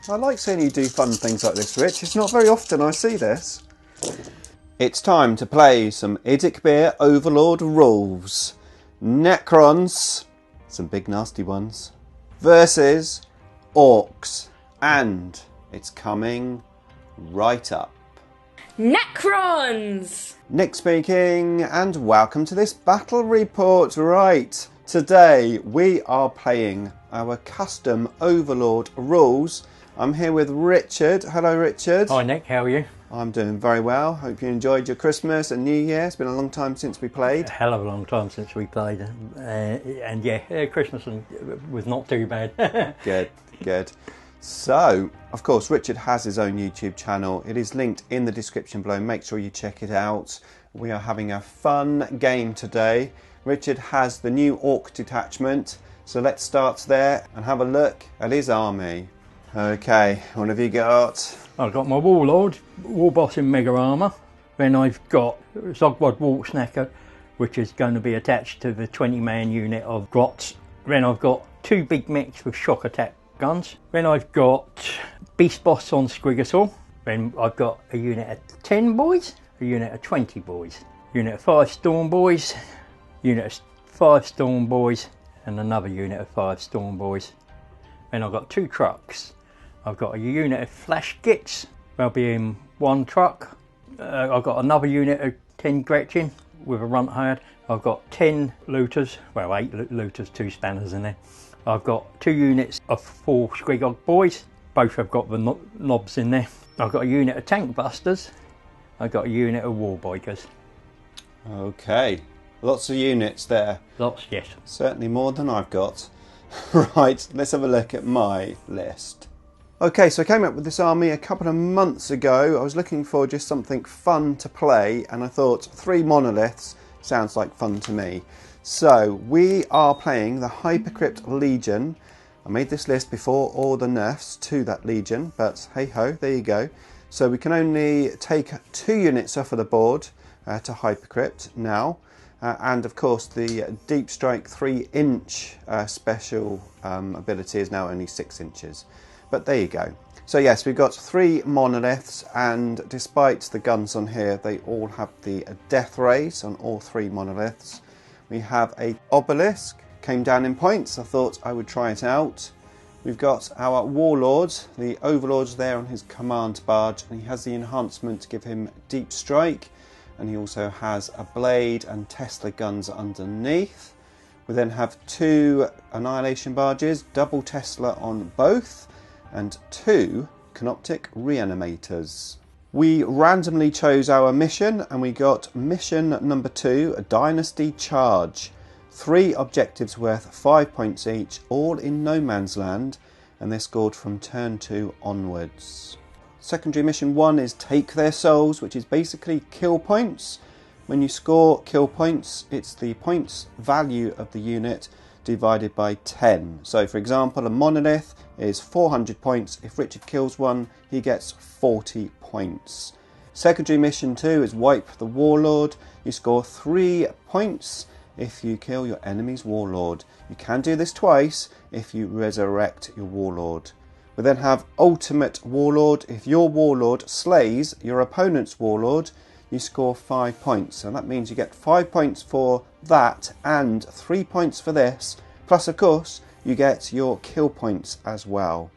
I like seeing you do fun things like this, Rich. It's not very often I see this. It's time to play some IDICBeer Overlord Rules. Necrons, some big nasty ones, versus Orks. And it's coming right up. Necrons! Nick speaking, and welcome to this battle report. Right, today we are playing our Custom Overlord Rules. I'm here with Richard. Hello, Richard. Hi, Nick. How are you? I'm doing very well. Hope you enjoyed your Christmas and New Year. It's been a long time since we played. A hell of a long time since we played. And yeah, Christmas was not too bad. Good. So, of course, Richard has his own YouTube channel. It is linked in the description below. Make sure you check it out. We are having a fun game today. Richard has the new Ork detachment. So let's start there and have a look at his army. Okay, what have you got? I've got my Warlord, Warboss in Mega Armour. Then I've got Zogwad Walksnacker, which is going to be attached to the 20-man unit of Grots. Then I've got two big mechs with shock attack guns. Then I've got Beast Boss on Squigosaur. Then I've got a unit of 10 boys, a unit of 20 boys, unit of 5 Storm Boys, unit of 5 Storm Boys, and another unit of 5 Storm Boys. Then I've got 2 trucks. I've got a unit of Flash Gits, they'll be in 1 truck. I've got another unit of 10 Gretchen with a runt herd. I've got 10 looters, well 8 looters, 2 spanners in there. I've got 2 units of 4 Squigog boys, both have got the knobs in there. I've got a unit of Tank Busters, I've got a unit of Warbikers. Okay, lots of units there. Lots, yes. Certainly more than I've got. Right, let's have a look at my list. Okay, so I came up with this army a couple of months ago. I was looking for just something fun to play, and I thought 3 monoliths sounds like fun to me. So we are playing the Hypercrypt Legion. I made this list before all the nerfs to that Legion, but hey ho, there you go. So we can only take 2 units off of the board to Hypercrypt now. And of course the Deep Strike 3-inch special ability is now only 6 inches. But there you go. So yes, we've got 3 monoliths, and despite the guns on here, they all have the death rays on all 3 monoliths. We have a obelisk, came down in points. I thought I would try it out. We've got our warlord, the overlord's there on his command barge, and he has the enhancement to give him deep strike, and he also has a blade and Tesla guns underneath. We then have 2 annihilation barges, double Tesla on both, and 2 Canoptic Reanimators. We randomly chose our mission, and we got mission number 2, a Dynasty Charge. 3 objectives worth 5 points each, all in no man's land, and they're scored from turn 2 onwards. Secondary mission 1 is Take Their Souls, which is basically kill points. When you score kill points, it's the points value of the unit divided by 10. So for example, a monolith is 400 points. If Richard kills one, he gets 40 points. Secondary mission 2 is Wipe the Warlord. You score 3 points if you kill your enemy's warlord. You can do this twice if you resurrect your warlord. We then have Ultimate Warlord. If your warlord slays your opponent's warlord, you score 5 points, and that means you get 5 points for that and 3 points for this, plus of course you get your kill points as well.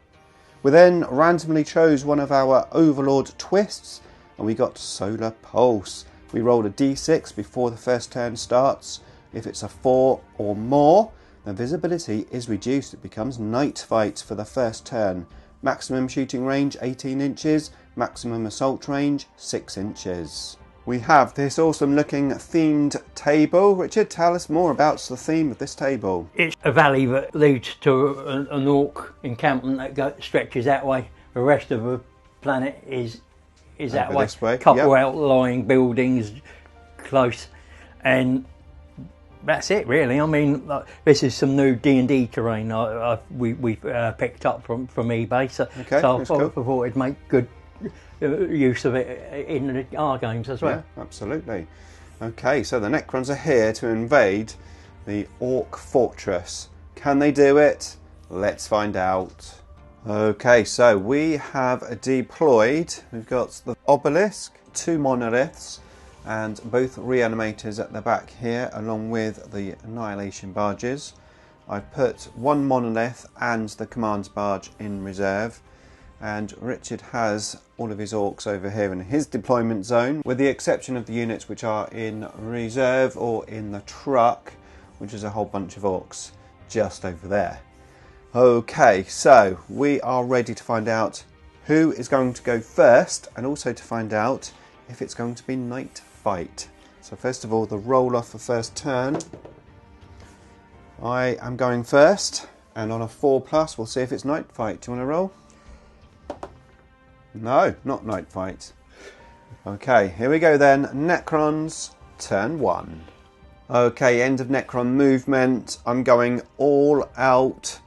We then randomly chose one of our Overlord twists, and we got Solar Pulse. We rolled a d6 before the first turn starts. If it's a 4 or more, the visibility is reduced. It becomes Night Fight for the first turn. Maximum shooting range 18 inches, maximum assault range 6 inches. We have this awesome looking themed table. Richard, tell us more about the theme of this table. It's a valley that leads to an orc encampment that stretches that way. The rest of the planet is that way. This way. Couple outlying buildings close, and that's it really. I mean, this is some new D&D terrain we've picked up from eBay, so I thought it'd make good use of it in our games as well. Yeah, absolutely. Okay, so the Necrons are here to invade the Ork fortress. Can they do it? Let's find out. Okay, so we have deployed, we've got the obelisk, 2 monoliths, and both reanimators at the back here, along with the annihilation barges. I've put 1 monolith and the commands barge in reserve, and Richard has all of his orcs over here in his deployment zone, with the exception of the units which are in reserve or in the truck, which is a whole bunch of orcs just over there. Okay, so we are ready to find out who is going to go first, and also to find out if it's going to be night fight. So first of all, the roll off the first turn. I am going first, and on a 4+, we'll see if it's night fight. Do you want to roll? No, not night fight. Okay, here we go then. Necrons, turn 1. Okay, end of Necron movement. I'm going all out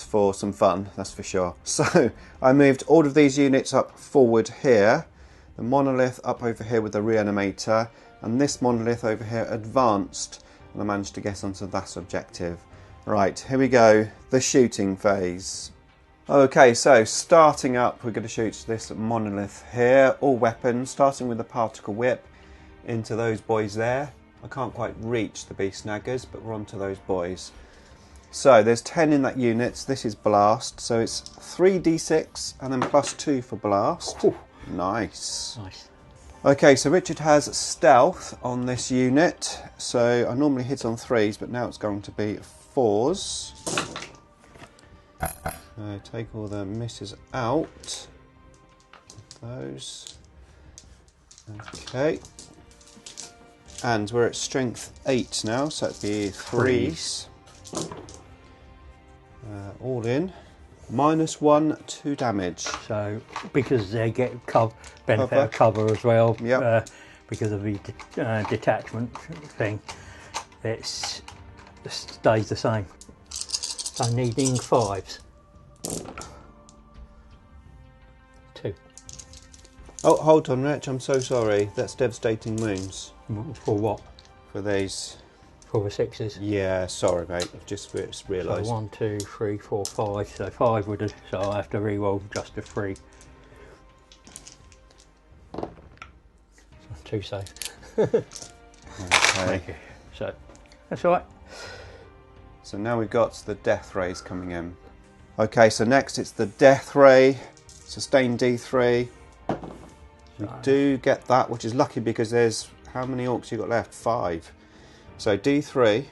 for some fun, that's for sure. So I moved all of these units up forward here, the monolith up over here with the reanimator, and this monolith over here advanced, and I managed to get onto that objective. Right, here we go, the shooting phase. Okay, so starting up, we're going to shoot this monolith here, all weapons, starting with the particle whip into those boys there. I can't quite reach the beast snaggers, but we're on to those boys. So there's 10 in that unit. This is blast, so it's 3d6 and then +2 for blast. Ooh. Nice. Okay, so Richard has stealth on this unit, so I normally hit on 3s, but now it's going to be 4s. Take all the misses out. Those. Okay. And we're at strength 8 now, so it'd be 3s. All in. -1, 2 damage. So because they get benefit of cover as well, yep. Because of the detachment thing, it stays the same. So needing 5s. 2. Oh, hold on, Rich. I'm so sorry. That's devastating wounds. For what? For these. For the 6s. Yeah, sorry, mate. I've just realised. So 1, 2, 3, 4, 5. So 5 would have. So I have to re-roll just a 3. So 2 saves. Okay. So that's all right. So now we've got the death rays coming in. Okay, so next it's the death ray. Sustain D3. We do get that, which is lucky because there's how many orcs you got left? 5. So D3.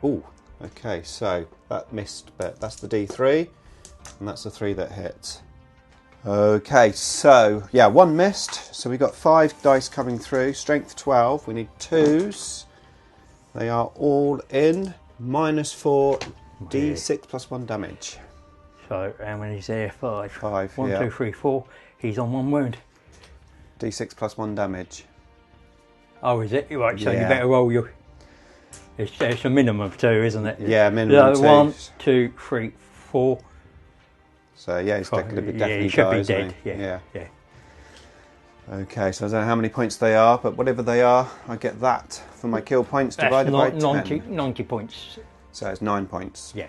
Oh, okay, so that missed, but that's the D3, and that's the 3 that hit. Okay, so yeah, 1 missed. So we got 5 dice coming through. Strength 12. We need 2s. They are all in. -4 D6 +1 damage. So how many's there? 5. 5. 1, yeah. 2, 3, 4. He's on 1 wound. D6 +1 damage. Oh, is it? Right, so Yeah. you better roll your... It's a minimum of 2, isn't it? Yeah, minimum 2. 1, 2, 3, 4. So yeah, he's definitely he should be dead. Yeah. Yeah. Okay, so I don't know how many points they are, but whatever they are, I get that for my kill points divided by 10. 90 points. So it's 9 points. Yeah.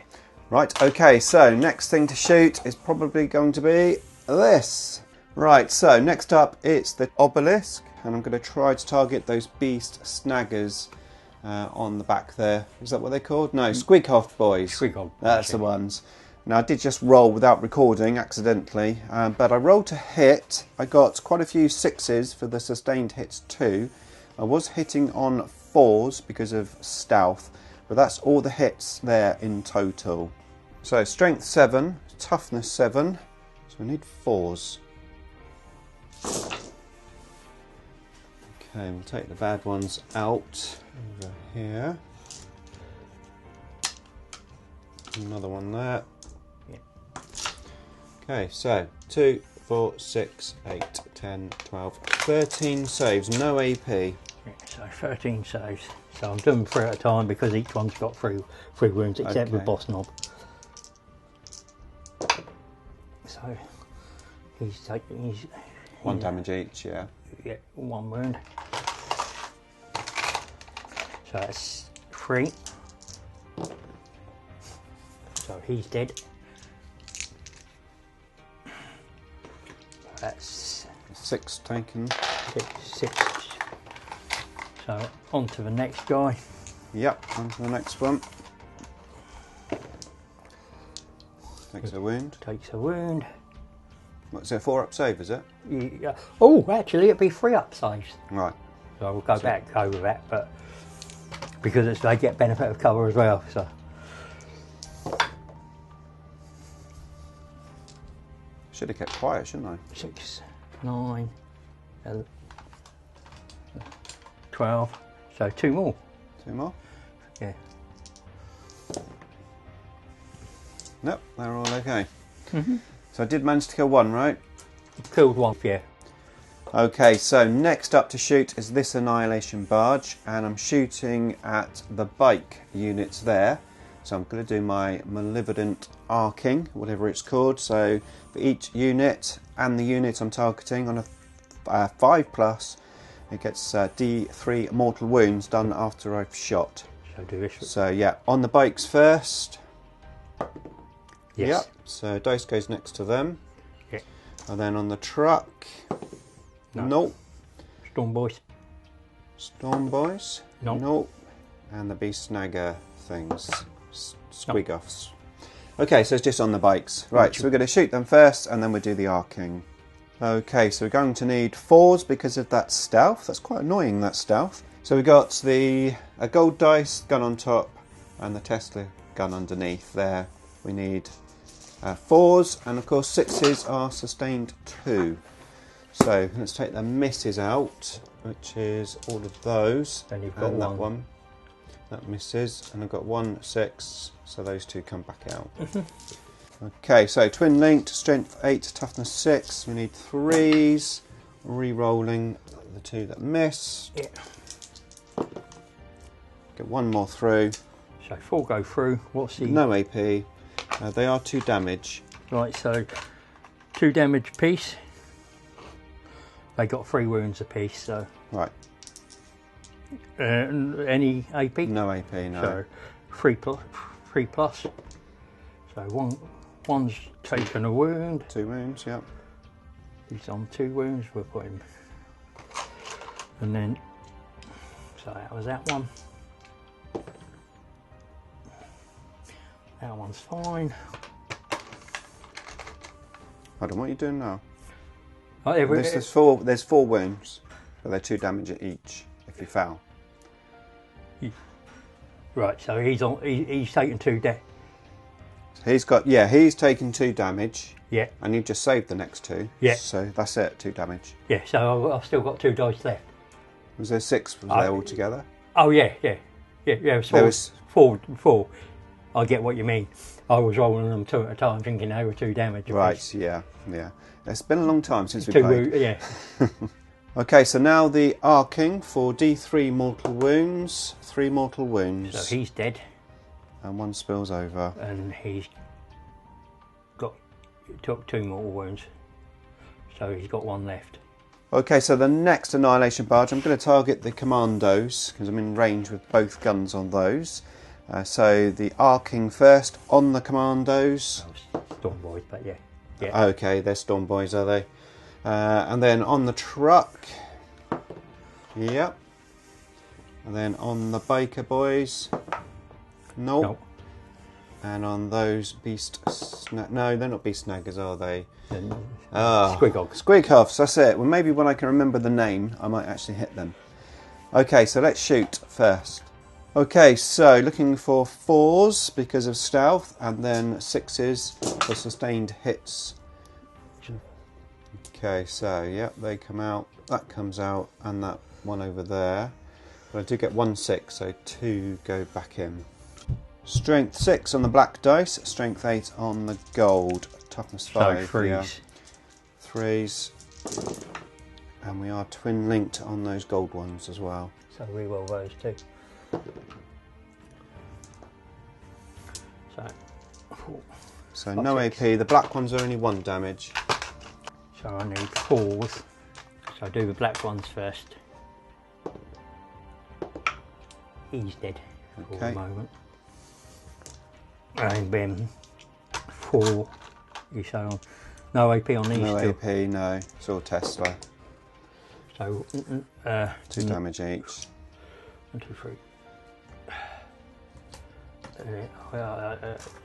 Right, okay, so next thing to shoot is probably going to be this. Right, so next up it's the obelisk, and I'm going to try to target those beast snaggers on the back there. Is that what they're called? No, Squeakhoff boys. Squeakhoff. That's the ones. Now I did just roll without recording accidentally, but I rolled to hit. I got quite a few 6s for the sustained hits too. I was hitting on 4s because of stealth, but that's all the hits there in total. So strength 7, toughness 7, so we need 4s. Okay, we'll take the bad ones out over here. Another one there. Yeah. Okay, so 2, 4, 6, 8, 10, 12, 13 saves, no AP. Yeah, so 13 saves. So I'm doing 3 at a time because each one's got 3 wounds except the boss knob. So he's taking 1 damage each, yeah. Yeah, 1 wound. So that's 3. So he's dead. that's 6 taken. 6. So on to the next guy. Yep, on to the next one. Takes a wound. Takes a wound. What's it, 4 up save, is it? Yeah. Oh, actually, it'd be 3 up saves. Right. So I will go back over that, but because they get benefit of cover as well. So Should have kept quiet, shouldn't I? 6, 9, 11, 12. So 2 more. 2 more? Yeah. Nope, they're all okay. So I did manage to kill 1, right? Killed 1, yeah. Okay, so next up to shoot is this Annihilation Barge, and I'm shooting at the bike units there. So I'm going to do my Malevolent Arcing, whatever it's called. So for each unit and the unit I'm targeting on a 5+, it gets D3 mortal wounds done after I've shot. So do this. So yeah, on the bikes first. Yes. Yep, so dice goes next to them. Yeah. And then on the truck. No. Nope. Storm Boys. Storm Boys. Nope. Nope. And the Beast Snagger things. Squig-offs. Okay, so it's just on the bikes. Right, so we're going to shoot them first and then we'll do the arcing. Okay, so we're going to need 4s because of that stealth. That's quite annoying, that stealth. So we got a gold dice gun on top and the Tesla gun underneath there. We need 4s, and of course 6s are sustained 2. So let's take the misses out, which is all of those. Then you've got that one. That misses, and I've got 1 6, so those 2 come back out. Okay, so twin linked, strength 8, toughness 6. We need 3s. Re-rolling the 2 that miss. Yeah. Get 1 more through. So 4 go through. What's the... No AP. They are 2 damage. Right, so 2 damage apiece. They got 3 wounds apiece, so... Right. Any AP? No AP, no. So 3 plus. So one's taken a wound. 2 wounds, yep. He's on 2 wounds. We'll put him. And then, so that was that one. That one's fine. Hold on, what are you doing now? Oh, There's 4 wounds, but they're 2 damage at each if you foul. Right, so he's taken 2 death. He's taken 2 damage. Yeah. And you just saved the next 2. Yeah. So that's it, 2 damage. Yeah, so I've still got 2 dice left. Was there 6 there altogether? Oh yeah, it was 4. 4. I get what you mean. I was rolling them 2 at a time, thinking they were 2 damage. Right, yeah. It's been a long time since we played. Yeah. Okay, so now the arcing for D3 mortal wounds, 3 mortal wounds. So he's dead. And 1 spills over. And he's took 2 mortal wounds. So he's got 1 left. Okay, so the next Annihilation Barge, I'm going to target the commandos because I'm in range with both guns on those. So the arcing first on the commandos. Oh, Storm Boys, but yeah. Okay, they're Storm Boys, are they? And then on the truck. Yep. And then on the Baker Boys. Nope. And on those no, they're not Beast Snaggers, are they? Squig-offs. Squig-offs, that's it. Well, maybe when I can remember the name, I might actually hit them. Okay, so let's shoot first. Okay, so looking for 4s because of stealth, and then 6s for sustained hits. Okay, so yep, they come out. That comes out, and that one over there. But I do get 1 6, so 2 go back in. Strength 6 on the black dice, strength 8 on the gold, toughness 5. So 3s. Yeah. 3s. And we are twin linked on those gold ones as well. So re-roll those 2. So no AP, the black ones are only 1 damage. So I need 4s. So I do the black ones first. He's dead for the moment. And then 4 You say on no AP on these No two. AP, no. It's all Tesla. So 2 damage each. 1, 2, 3.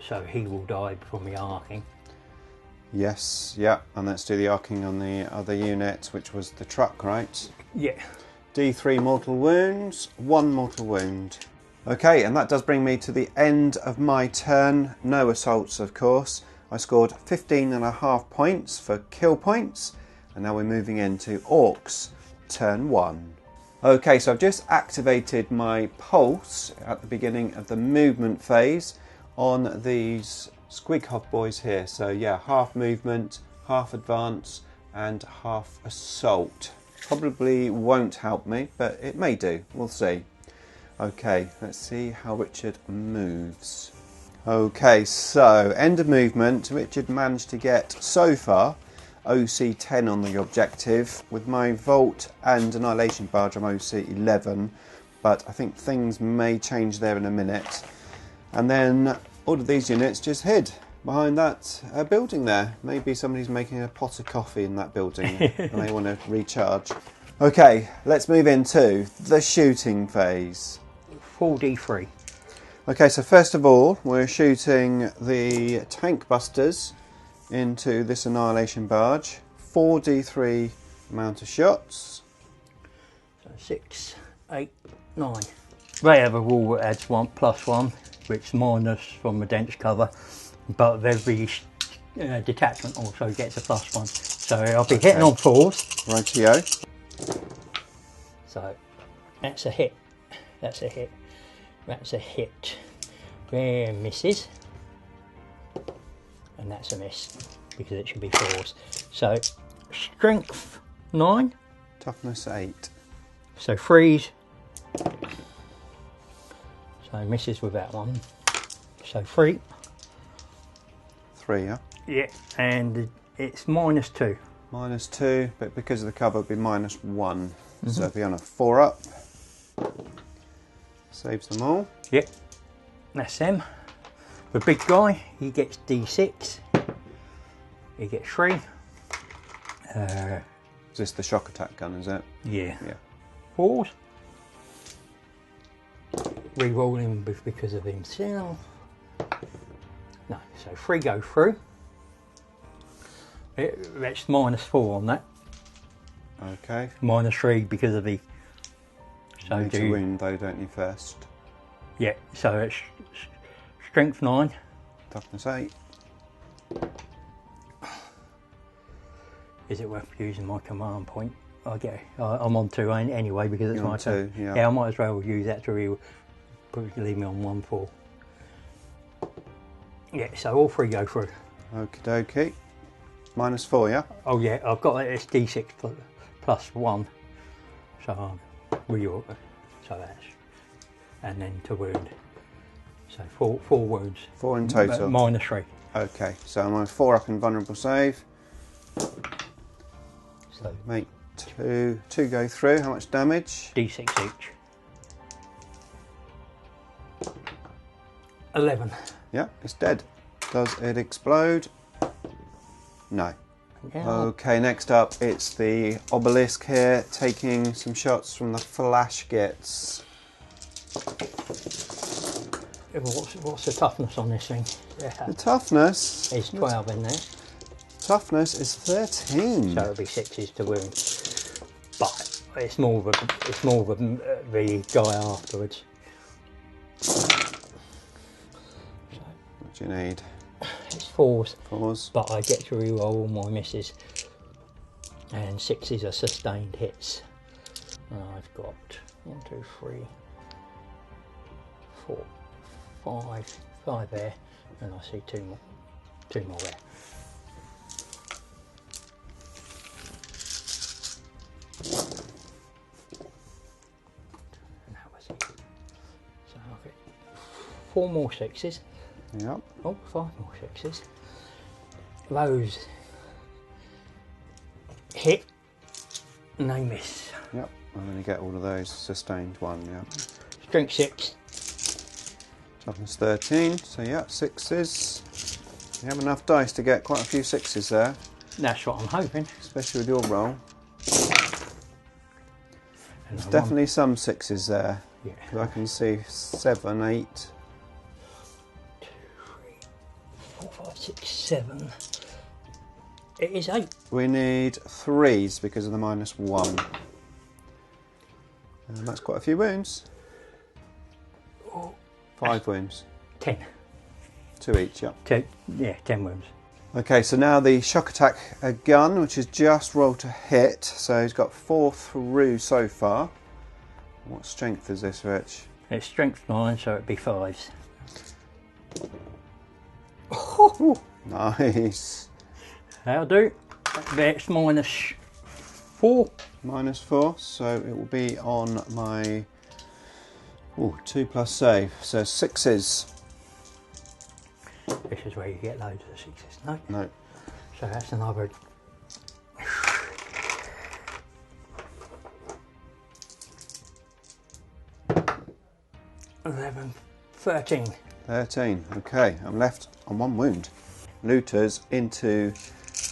So he will die from the arcing. Yes, yeah, and let's do the arcing on the other unit, which was the truck, right? Yeah. D3 mortal wounds, 1 mortal wound. Okay, and that does bring me to the end of my turn. No assaults, of course. I scored 15.5 points for kill points, and now we're moving into Orks, turn 1. Okay, so I've just activated my pulse at the beginning of the movement phase on these squig hog boys here. So yeah, half movement, half advance, and half assault. Probably won't help me, but it may do. We'll see. Okay, let's see how Richard moves. Okay, so end of movement. Richard managed to get so far OC 10 on the objective. With my Vault and Annihilation Barge, I'm OC 11, but I think things may change there in a minute. And then all of these units just hid behind that building there. Maybe somebody's making a pot of coffee in that building and they want to recharge. Okay, let's move into the shooting phase. 4d3. Okay, so first of all, we're shooting the tank busters into this Annihilation Barge. 4d3 amount of shots. So 6, 8, 9. They have a rule that adds 1+1, which minus from the dense cover, but every detachment also gets a +1. So I'll be hitting on 4s. Rightio. So that's a hit. That's a hit. That's a hit. There misses. And that's a miss because it should be 4s. So strength 9. Toughness 8. So 3s. So misses with that one. So 3. 3, yeah? Yeah. And it's -2. -2, but because of the cover it'll be -1. So it'll be on a 4 up. Saves them all. Yep. That's them. The big guy, he gets D6. He gets 3. Is this the shock attack gun, is it? Yeah. Yeah. 4s. Re-rolling because of himself. No, so 3 go through. That's -4 on that. Okay. -3 because of the. So You need to wound though, don't you, first? Yeah, so it's strength 9. Toughness 8. Is it worth using my command point? I'm on 2 anyway because it's You're my on turn. 2, yeah. Yeah, I might as well use that to leave me on 1-4. Yeah, so all 3 go through. Okie dokie. -4, yeah? Oh yeah, I've got this D6 +1. So I'll reorder. So that's, and then to wound. So four wounds. 4 in total. -3. Okay, so I'm on 4 up in vulnerable save. So Make 2 go through. How much damage? D6 each. 11. Yeah, it's dead. Does it explode? No. Yeah. Okay, next up it's the obelisk here, taking some shots from the flash gets. What's the toughness on this thing? Yeah. The toughness. It's 12 in there. Toughness is 13. So it'll be 6s to wound. But it's more of the guy afterwards. What do you need? It's 4s. 4s. But I get to reroll all my misses. And 6s are sustained hits. And I've got 1, 2, 3, 4, 5 there. And I see 2 more there. And that was it. So I'll get 4 more 6s. Yep. Oh, 5 more 6s. Those hit and they miss. Yep. I'm going to get all of those. Sustained 1, yeah. Strength 6. Toughness 13. So yeah, 6s. You have enough dice to get quite a few 6s there. That's what I'm hoping. Especially with your roll. And There's definitely some 6s there. Yeah. I can see 7, 8. 2, 3, 4, 5, 6, 7. It is 8. We need 3s because of the -1. And that's quite a few wounds. 5 wounds. 10. 2 each, yeah. 10 wounds. Okay, so now the shock attack gun, which is just rolled to hit. So he's got 4 through so far. What strength is this, Rich? It's strength 9, so it'd be 5s. Ooh, nice. That'll do. That's -4. -4, so it will be on my 2+ save. So 6s. This is where you get loads of 6s. No. No. So that's another. 11, 13. 13. Okay, I'm left on 1 wound. Looters into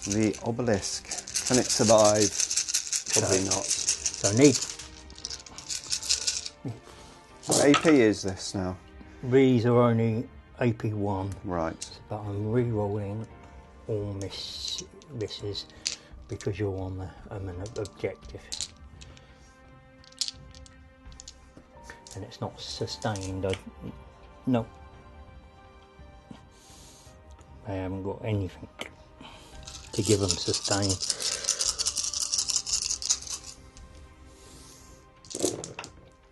the obelisk. Can it survive? Probably not. So need. What AP is this now? These are only AP1. Right. But I'm re-rolling all misses because you're on an objective. And it's not sustained. No. I haven't got anything to give them sustain.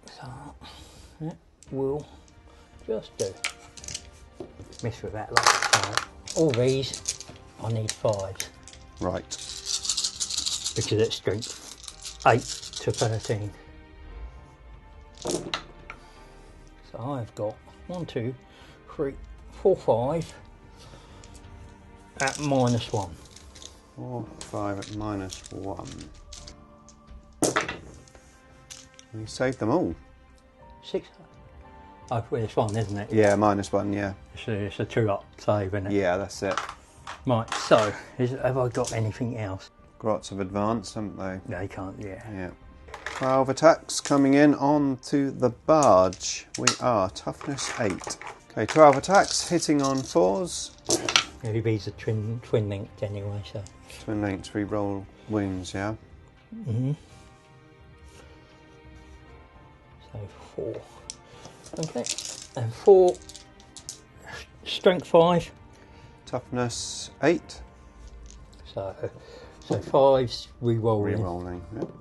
So that will just do. Miss with that lot. So all these I need 5s. Right. Because it's strength 8 to 13. So I've got 1, 2, 3, 4, 5 at -1. 4, 5 at -1. You saved them all. 6. Oh, well, it's 1, isn't it? Yeah, -1, yeah. It's a 2-up save, isn't it? Yeah, that's it. Right, so have I got anything else? Grots have advanced, haven't they? They can't, yeah. Yeah. 12 attacks coming in onto the barge. We are toughness 8. Okay, 12 attacks hitting on 4s. Maybe these are twin linked anyway, so. Twin linked re-roll wounds, yeah. So 4. Okay, and 4 strength 5. Toughness 8. So 5's re-rolling. Re-rolling. Yep.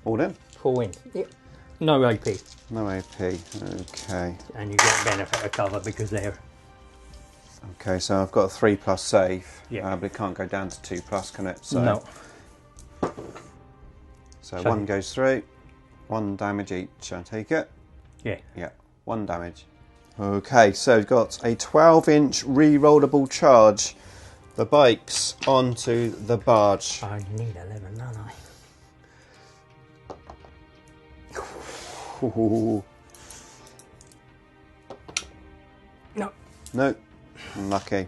All in. 4 wins. Yep. No AP. No AP. Okay. And you get benefit of cover because they're. Okay, so I've got a 3+ save. Yeah. But it can't go down to 2+, can it? So, No. So 1 goes through. 1 damage each, I take it. Yeah. Yeah, 1 damage. Okay, so we've got a 12-inch re-rollable charge. The bikes onto the barge. I need 11, don't I? Ooh. No. No. Unlucky.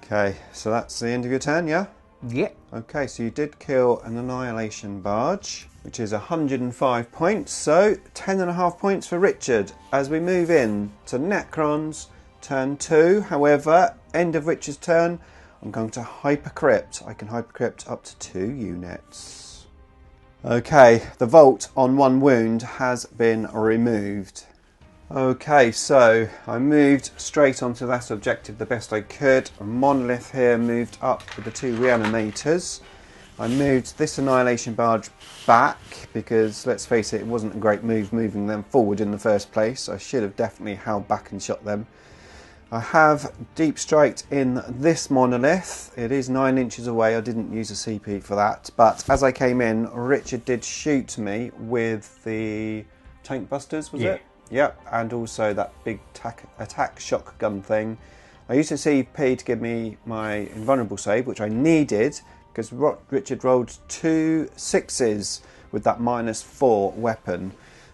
Okay, so that's the end of your turn, yeah? Yeah. Okay, so you did kill an Annihilation Barge, which is 105 points, so 10.5 points for Richard. As we move in to Necrons, turn 2, however, end of Richard's turn, I'm going to Hypercrypt. I can Hypercrypt up to 2 units. Okay, the vault on 1 wound has been removed. Okay, so I moved straight onto that objective the best I could. A monolith here moved up with the 2 reanimators. I moved this Annihilation Barge back because, let's face it, it wasn't a great move moving them forward in the first place. I should have definitely held back and shot them. I have deep striked in this monolith. It is 9 inches away. I didn't use a CP for that, but as I came in, Richard did shoot me with the tank busters, was it? Yep, and also that big attack shotgun thing. I used a CP to give me my invulnerable save, which I needed because Richard rolled 2 6s with that -4 weapon,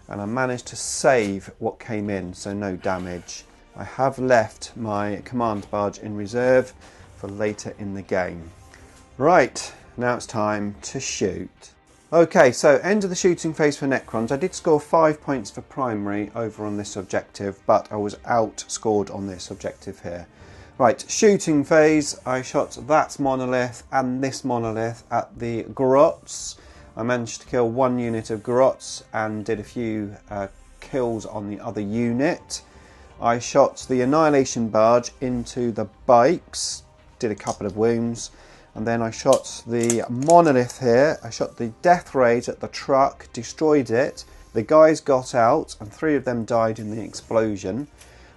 and I managed to save what came in, so no damage. I have left my command barge in reserve for later in the game. Right, now it's time to shoot. Okay, so end of the shooting phase for Necrons. I did score 5 points for primary over on this objective, but I was outscored on this objective here. Right, shooting phase, I shot that monolith and this monolith at the Grots. I managed to kill 1 unit of Grots and did a few kills on the other unit. I shot the Annihilation Barge into the bikes, did a couple of wounds. And then I shot the monolith here. I shot the death raid at the truck, destroyed it. The guys got out and 3 of them died in the explosion.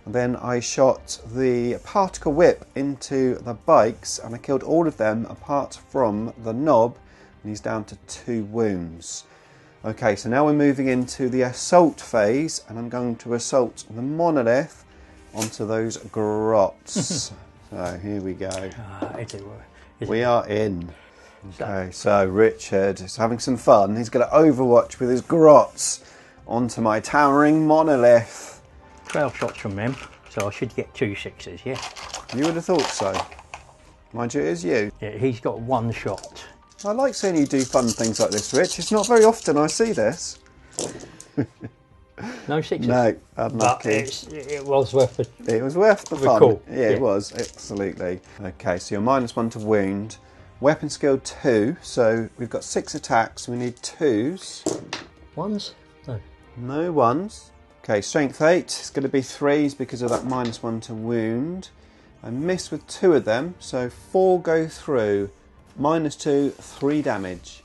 And then I shot the particle whip into the bikes and I killed all of them apart from the knob. And he's down to 2 wounds. Okay, so now we're moving into the assault phase and I'm going to assault the monolith onto those Grots. So here we go. We are in. Okay, so Richard is having some fun. He's going to overwatch with his Grots onto my towering monolith. 12 shots from them, so I should get 2 6s, yeah? You would have thought so. Mind you, it is you. Yeah, he's got 1 shot. I like seeing you do fun things like this, Rich. It's not very often I see this. No 6s? No, unlucky. But it was worth it. It was worth the fun. Cool. Yeah, it was, absolutely. Okay, so you're -1 to wound. Weapon skill 2, so we've got 6 attacks, we need 2s. 1s? No. No 1s. Okay, strength 8, it's going to be 3s because of that -1 to wound. I missed with 2 of them, so 4 go through. -2, 3 damage.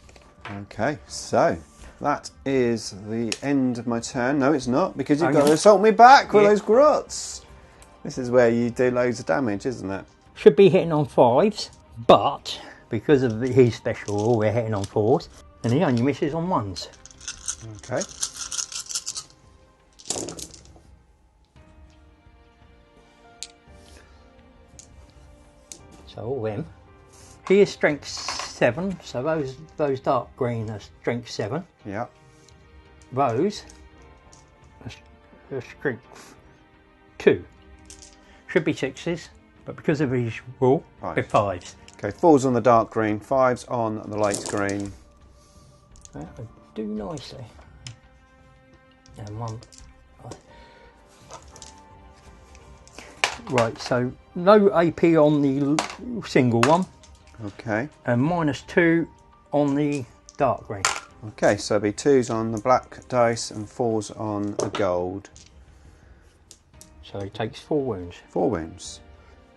Okay, so that is the end of my turn. No, it's not, because you've got to assault me back with those Grots. This is where you do loads of damage, isn't it? Should be hitting on 5s, but because of his special rule, we're hitting on 4s, and he only misses on 1s. Okay. So all them. He is strength 7, so those dark green are strength 7. Yeah. Those are strength 2. Should be 6s, but because of his rule, they're 5s. Okay, 4s on the dark green, 5s on the light green. That would do nicely. And 1. Right, so no AP on the single one. Okay. And -2 on the dark green. Okay, so it'll be 2s on the black dice and 4s on the gold. So he takes 4 wounds. 4 wounds.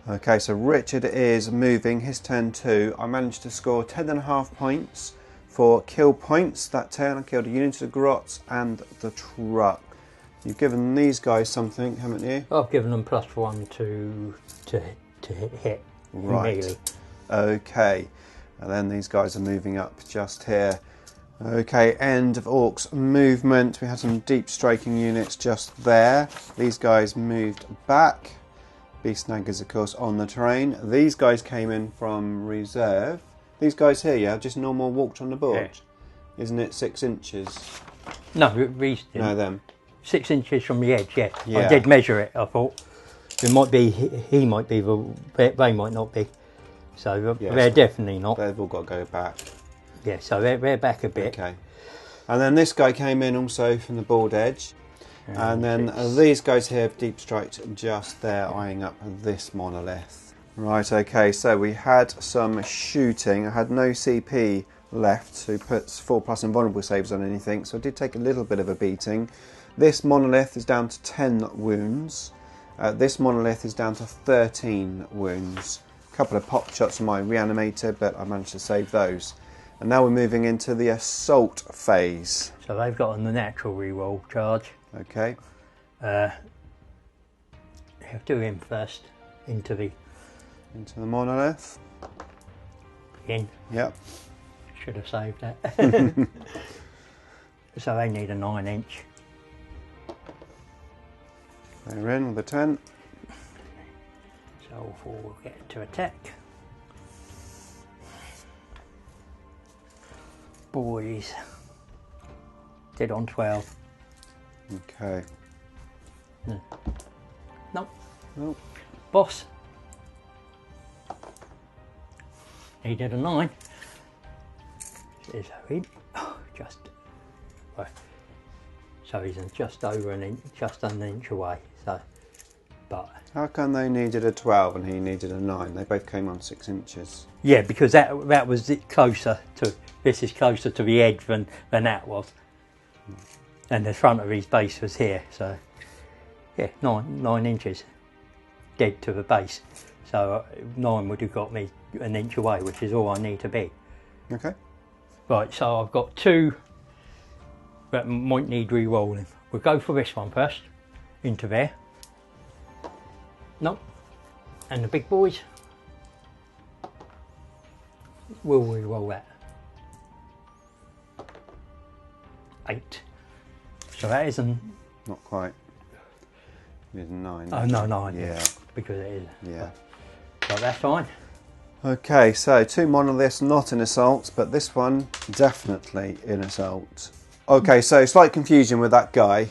Okay, so Richard is moving, his turn 2. I managed to score 10.5 points for kill points that turn. I killed a unit of Grots and the truck. You've given these guys something, haven't you? I've given them +1 to hit. Right. Melee. Okay, and then these guys are moving up just here. Okay, end of Orcs movement. We had some deep striking units just there. These guys moved back. Beast Snaggers, of course, on the terrain. These guys came in from reserve. These guys here, yeah, just normal walked on the board. Yeah. Isn't it 6 inches? No, these didn't. No, them. 6 inches from the edge, yeah. I did measure it, I thought. It might be, he might be, they might not be. So they're definitely not. They've all got to go back. Yeah, so they're back a bit. Okay. And then this guy came in also from the board edge. And then these guys here deep striked just there, eyeing up this monolith. Right, okay, so we had some shooting. I had no CP left to put 4+ invulnerable saves on anything, so I did take a little bit of a beating. This monolith is down to 10 wounds. This monolith is down to 13 wounds. A couple of pop shots on my reanimator, but I managed to save those. And now we're moving into the assault phase. So they've got on the natural reroll charge. Okay. He'll do him first into the monolith. In. Yep. Should have saved that. So they need a 9-inch. They're in with a 10. So all 4 will get to attack. Boys. Dead on 12. Okay. No. Oh. Boss. Needed a 9. Is he? Oh, just. Right. So he's just over an inch, just an inch away. So, but. How come they needed a 12 and he needed a 9? They both came on 6 inches. Yeah, because that was it closer to. This is closer to the edge than that was. And the front of his base was here, so yeah, 9 inches dead to the base. So 9 would have got me an inch away, which is all I need to be. Okay. Right, so I've got 2 that might need re-rolling. We'll go for this one first, into there. Nope. And the big boys, we'll re-roll that. 8. So that isn't... Not quite. It's 9. Oh, no, 9. Yeah. Because it is. Yeah. But that's fine. Okay, so 2 monoliths not in assault, but this one definitely in assault. Okay, so slight confusion with that guy,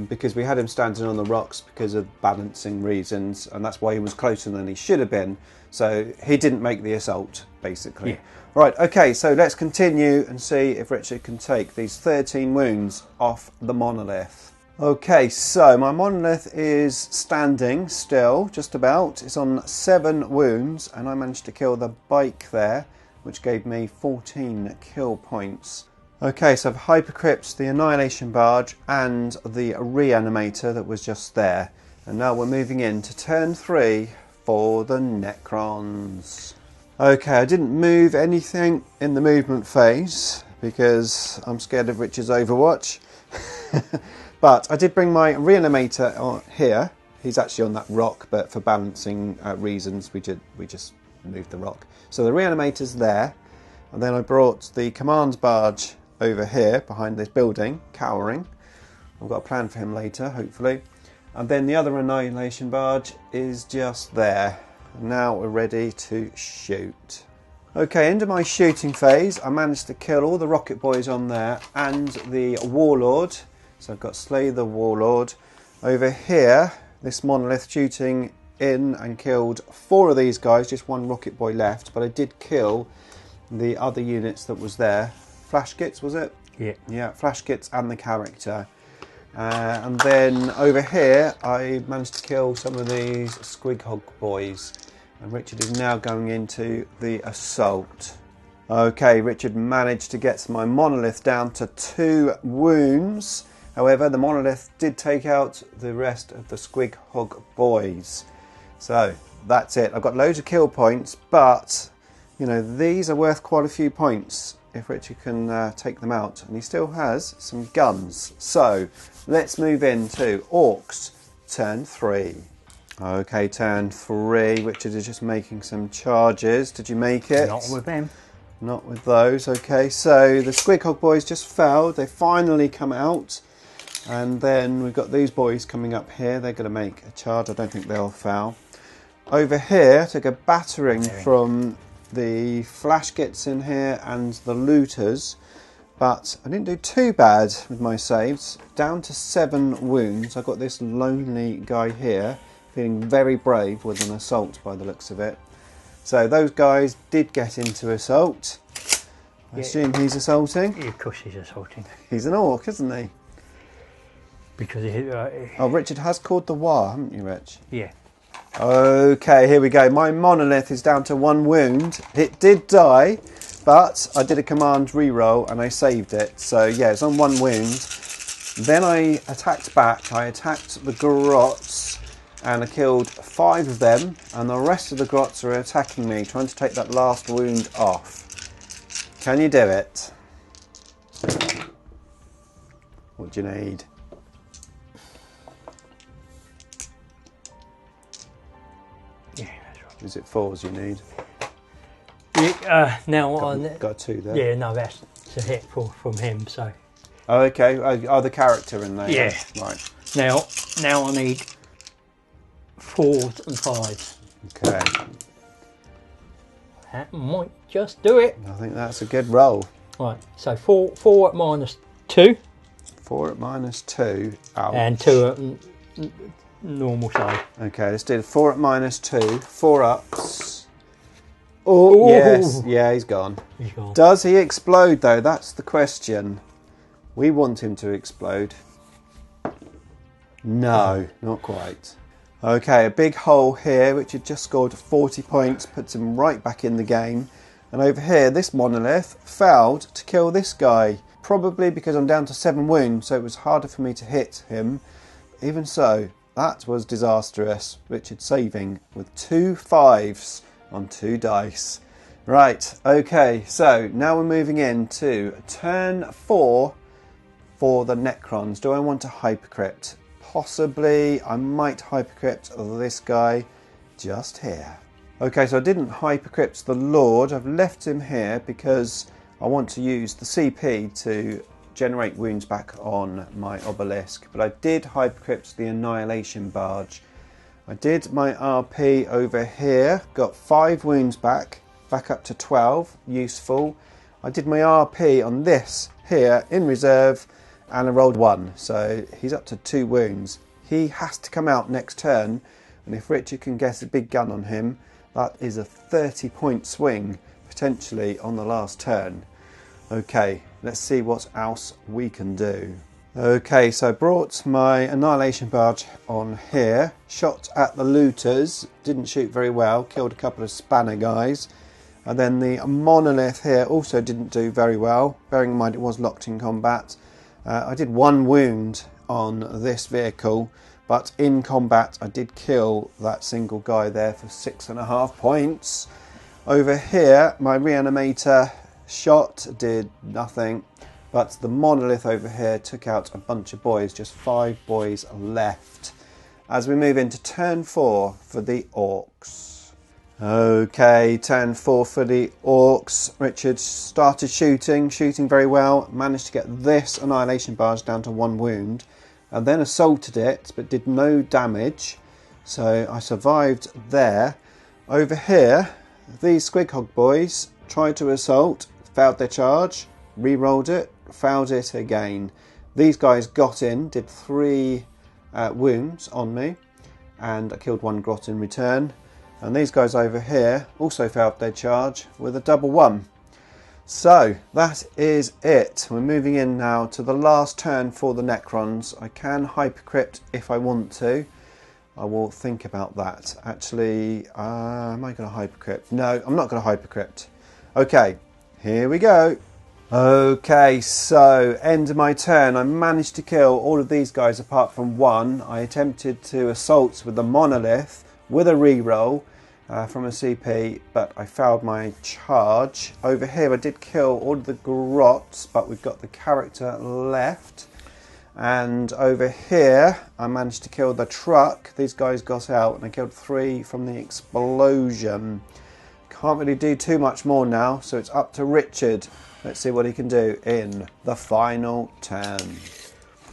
because we had him standing on the rocks because of balancing reasons, and that's why he was closer than he should have been. So he didn't make the assault, basically. Yeah. Right, okay, so let's continue and see if Richard can take these 13 wounds off the monolith. Okay, so my monolith is standing still, just about. It's on 7 wounds, and I managed to kill the bike there, which gave me 14 kill points. Okay, so I've Hypercrypt, the Annihilation Barge, and the Reanimator that was just there. And now we're moving into turn 3 for the Necrons. Okay, I didn't move anything in the movement phase because I'm scared of Richard's Overwatch. But I did bring my Reanimator on here. He's actually on that rock, but for balancing reasons, we just moved the rock. So the Reanimator's there. And then I brought the Command Barge over here behind this building, cowering. I've got a plan for him later, hopefully. And then the other Annihilation Barge is just there. Now we're ready to shoot. Okay, into my shooting phase, I managed to kill all the rocket boys on there and the Warlord. So I've got Slay the Warlord. Over here, this monolith shooting in and killed 4 of these guys, just 1 rocket boy left, but I did kill the other units that was there. Flash kits, was it? Yeah. Yeah, flash kits and the character. And then over here, I managed to kill some of these Squig Hog boys. And Richard is now going into the assault. Okay, Richard managed to get my monolith down to 2 wounds. However, the monolith did take out the rest of the Squig Hog boys. So, that's it. I've got loads of kill points, but, you know, these are worth quite a few points if Richard can take them out. And he still has some guns. So, let's move into Orks, turn 3. Okay, turn 3. Richard is just making some charges. Did you make it? Not with them. Not with those. Okay, so the Squig Hog boys just failed. They finally come out. And then we've got these boys coming up here. They're going to make a charge. I don't think they'll foul. Over here, took a battering from the flash kits in here and the looters. But I didn't do too bad with my saves. Down to 7 wounds. I've got this lonely guy here, feeling very brave with an assault by the looks of it. So those guys did get into assault. I assume he's assaulting. Yeah, of course he's assaulting. He's an orc, isn't he? Because oh, Richard has called the war, haven't you, Rich? Yeah. Okay, here we go. My monolith is down to 1 wound. It did die, but I did a command reroll and I saved it. So yeah, it's on 1 wound. Then I attacked back. I attacked the grots and I killed 5 of them, and the rest of the grots are attacking me, trying to take that last wound off. Can you do it? What do you need? Yeah, that's right. Is it 4s you need? Yeah, now Got 2 there. Yeah, no, that's a hit from him. So. Oh, okay. Oh, the character in there. Yeah. Right. Now I need 4s and 5s. Okay. That might just do it. I think that's a good roll. Right. So 4 at -2. 4 at -2. Ouch. And 2 at normal size. Okay, let's do 4 at -2, 4 ups. Oh, yes, yeah, he's gone. He's gone. Does he explode though? That's the question. We want him to explode. No, not quite. Okay, a big hole here, which had just scored 40 points, puts him right back in the game. And over here, this monolith failed to kill this guy. Probably because I'm down to 7 wounds, so it was harder for me to hit him. Even so, that was disastrous. Richard saving with 2 5s on 2 dice. Right, okay, so now we're moving into turn 4 for the Necrons. Do I want to Hypercrypt? Possibly. I might Hypercrypt this guy just here. Okay, so I didn't Hypercrypt the Lord. I've left him here because I want to use the CP to generate wounds back on my obelisk. But I did Hypercrypt the Annihilation Barge. I did my RP over here, got 5 wounds back up to 12, useful. I did my RP on this here in reserve and I rolled 1, so he's up to 2 wounds. He has to come out next turn, and if Richard can get a big gun on him, that is a 30-point swing, potentially on the last turn. Okay, let's see what else we can do. Okay, so I brought my Annihilation Barge on here, shot at the looters, didn't shoot very well, killed a couple of spanner guys, and then the monolith here also didn't do very well, bearing in mind it was locked in combat. I did 1 wound on this vehicle, but in combat I did kill that single guy there for 6.5 points. Over here, my reanimator shot did nothing, but the monolith over here took out a bunch of boys, just 5 boys left. As we move into turn 4 for the Orks. Okay, turn 4 for the Orks. Richard started shooting very well, managed to get this Annihilation Barge down to 1 wound, and then assaulted it, but did no damage, so I survived there. Over here, these Squighog boys tried to assault, failed their charge, re-rolled it, failed it again. These guys got in, did 3 wounds on me, and I killed 1 grot in return. And these guys over here also failed their charge with a double 1. So that is it. We're moving in now to the last turn for the Necrons. I can Hypercrypt if I want to. I will think about that. Actually, am I going to Hypercrypt? No, I'm not going to Hypercrypt. Okay, here we go. Okay, so end of my turn. I managed to kill all of these guys apart from 1. I attempted to assault with the monolith with a reroll from a CP, but I failed my charge. Over here I did kill all of the grots, but we've got the character left. And over here I managed to kill the truck. These guys got out and I killed 3 from the explosion. Can't really do too much more now, so it's up to Richard. Let's see what he can do in the final turn.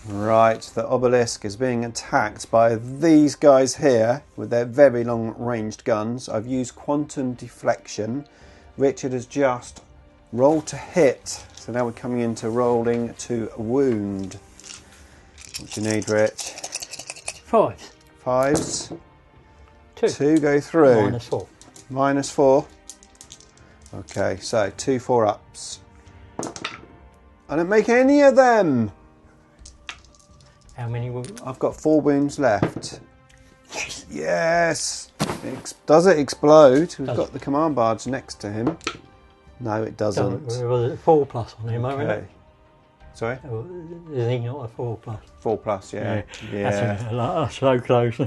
Right, the obelisk is being attacked by these guys here with their very long ranged guns. I've used quantum deflection. Richard has just rolled to hit, so now we're coming into rolling to wound. What do you need, Rich? 5. 5s. 2. 2 go through. -4. -4. Okay, so 2 4-ups. I don't make any of them. How many wounds? I've got 4 wounds left. Yes! Does it explode? We've got the command barge next to him. No, it doesn't. Was it 4+ on him? Okay. Sorry? Is he not a 4+? 4+, yeah. That's so close.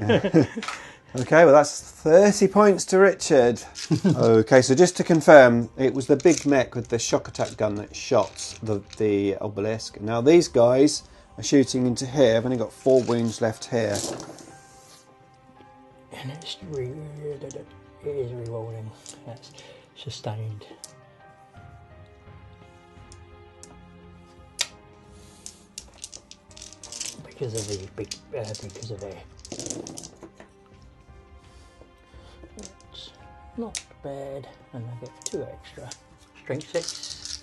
Okay, well that's 30 points to Richard. Okay, so just to confirm, it was the big mech with the shock attack gun that shot the obelisk. Now these guys are shooting into here. I've only got 4 wounds left here. And it is rewarding. That's sustained. Because of these big, because of air. It's not bad, and I get 2 extra. Strength 6.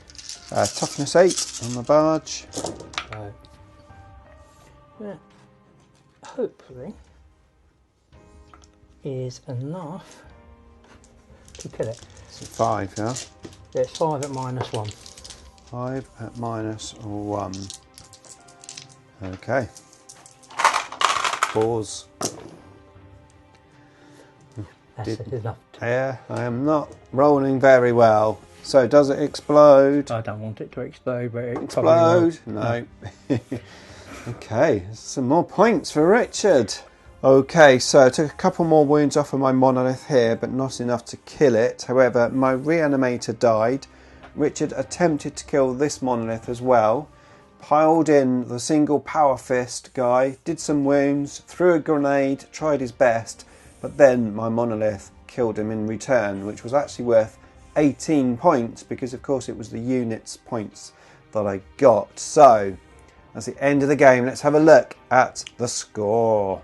Toughness 8 on the barge. Yeah, hopefully is enough to kill it. So 5, yeah? Yeah, it's 5 at -1. 5 at -1. Okay. Pause. That's enough. Yeah, I am not rolling very well. So does it explode? I don't want it to explode, but it probably Explode? No. Okay, some more points for Richard. Okay, so I took a couple more wounds off of my monolith here, but not enough to kill it. However, my reanimator died. Richard attempted to kill this monolith as well. Piled in the single power fist guy, did some wounds, threw a grenade, tried his best, but then my monolith killed him in return, which was actually worth 18 points because of course it was the unit's points that I got. So that's the end of the game. Let's have a look at the score.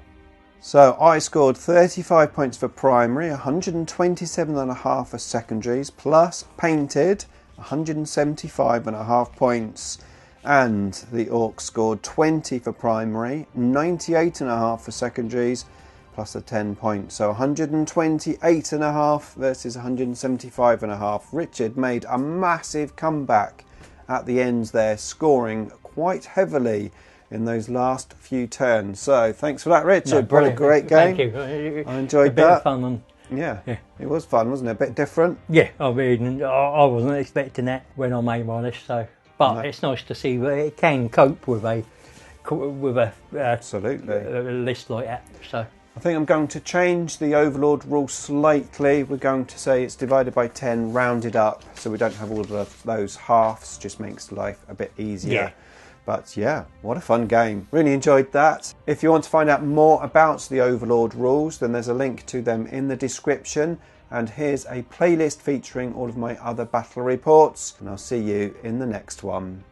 So I scored 35 points for primary, 127.5 for secondaries, plus painted 175.5 points. And the Orcs scored 20 for primary, 98.5 for secondaries, plus a 10 points. So 128.5 versus 175.5. Richard made a massive comeback at the end there, scoring quite heavily in those last few turns. So thanks for that, Richard. What a great game. Thank you. I enjoyed a bit that. Of fun and, yeah, it was fun, wasn't it? A bit different. Yeah, I mean, I wasn't expecting that when I made my list. So, but it's nice to see that it can cope with a absolutely a list like that. So. I think I'm going to change the Overlord rule slightly. We're going to say it's divided by 10, rounded up, so we don't have all of those halves. Just makes life a bit easier. Yeah. But yeah, what a fun game. Really enjoyed that. If you want to find out more about the Overlord rules, then there's a link to them in the description. And here's a playlist featuring all of my other battle reports. And I'll see you in the next one.